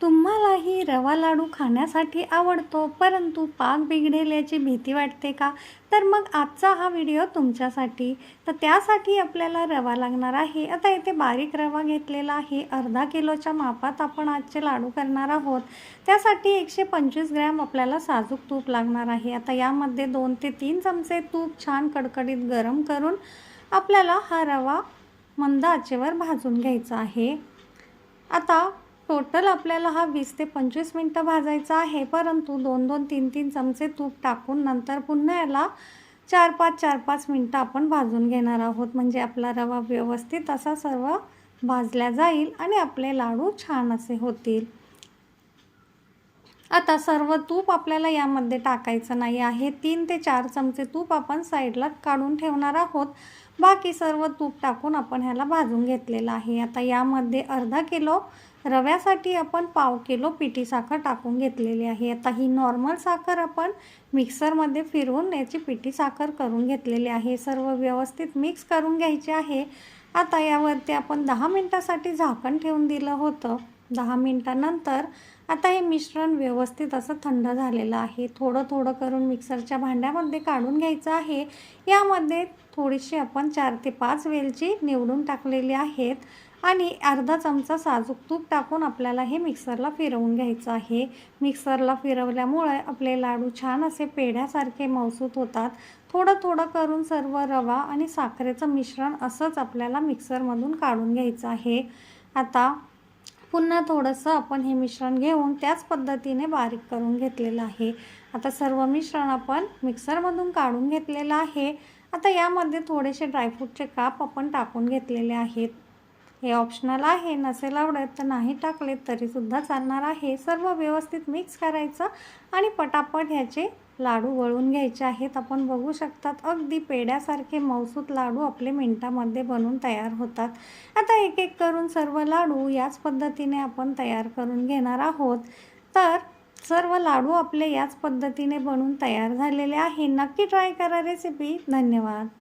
तुम्हालाही रवा लाडू खाण्यासाठी आवडतो, परंतु पाक बिघडेल याची भीती वाटते का? तर मग आजचा हा व्हिडिओ तुमच्यासाठी. तर त्यासाठी आपल्याला रवा लागणार आहे. आता इथे बारीक रवा घेतलेला आहे. अर्धा किलोच्या मापात आपण आजचे लाडू करणार आहोत. त्यासाठी 125 ग्रॅम आपल्याला साजूक तूप लागणार आहे. आता यामध्ये 2 ते 3 चमचे तूप छान कडकडीत गरम करून आपल्याला हा रवा मंद आचेवर भाजून घ्यायचा आहे. आता टोटल आपल्याला हा 20 ते 25 मिनटं भाजायचा आहे, परंतु 2-2, 3-3 चमचे तूप टाकून नंतर पुन्हा याला 4-5 मिनटं आपण भाजून घेणार आहोत. म्हणजे आपला रवा व्यवस्थित असा सर्व भाजला जाईल आणि आपले लाडू छान असे होतील. आता सर्व तूप आपल्याला यामध्ये टाकायचं नाही आहे. 3 ते 4 चमचे तूप आपण साईडला काढून ठेवणार आहोत. बाकी सर्व तूप टाकून आपण ह्याला भाजून घेतलेलं आहे. आता यामध्ये अर्धा किलो रव्यासाठी आपण पाव किलो पिठी साखर टाकून घेतलेली आहे. आता ही नॉर्मल साखर आपण मिक्सरमध्ये फिरवून याची पिठी साखर करून घेतलेली आहे. सर्व व्यवस्थित मिक्स करून घ्यायचे आहे. आता यावरती आपण 10 मिनटासाठी झाकण ठेवून दिलं होतं. 10 मिनटानंतर आता हे मिश्रण व्यवस्थित असं थंड झालेलं आहे. थोडं थोडं करून मिक्सरच्या भांड्यामध्ये काढून घ्यायचं आहे. यामध्ये थोडीशी आपण 4 ते 5 वेलची निवडून टाकलेली आहेत आणि अर्धा चमचा साजूक तूप टाकून आपल्याला हे मिक्सरला फिरवून घ्यायचं आहे. मिक्सरला फिरवल्यामुळे आपले लाडू छान असे पेढ्यासारखे मऊसूत होतात. थोडं थोडं करून सर्व रवा आणि साखरेचं मिश्रण असंच आपल्याला मिक्सरमधून काढून घ्यायचं आहे. आता पुन्हा थोडंसं आपण हे मिश्रण घेऊन त्याच पद्धतीने बारीक करून घेतलेलं आहे. आता सर्व मिश्रण आपण मिक्सरमधून काढून घेतलेलं आहे. आता यामध्ये थोडेसे ड्रायफ्रूटचे काप आपण टाकून घेतलेले आहेत. हे ऑप्शनल आहे, नसेल आवडत तर नाही टाकले तरीसुद्धा चालणार आहे. सर्व व्यवस्थित मिक्स करायचं आणि पटापट ह्याचे लाडू वळून घ्यायचे आहेत. आपण बघू शकतात अगदी पेढ्यासारखे मऊसूत लाडू आपले मिनटामध्ये बनून तयार होतात. आता एक एक करून सर्व लाडू याच पद्धतीने आपण तयार करून घेणार आहोत. तर सर्व लाडू आपले याच पद्धतीने बनून तयार झालेले आहे. नक्की ट्राय करा रेसिपी. धन्यवाद.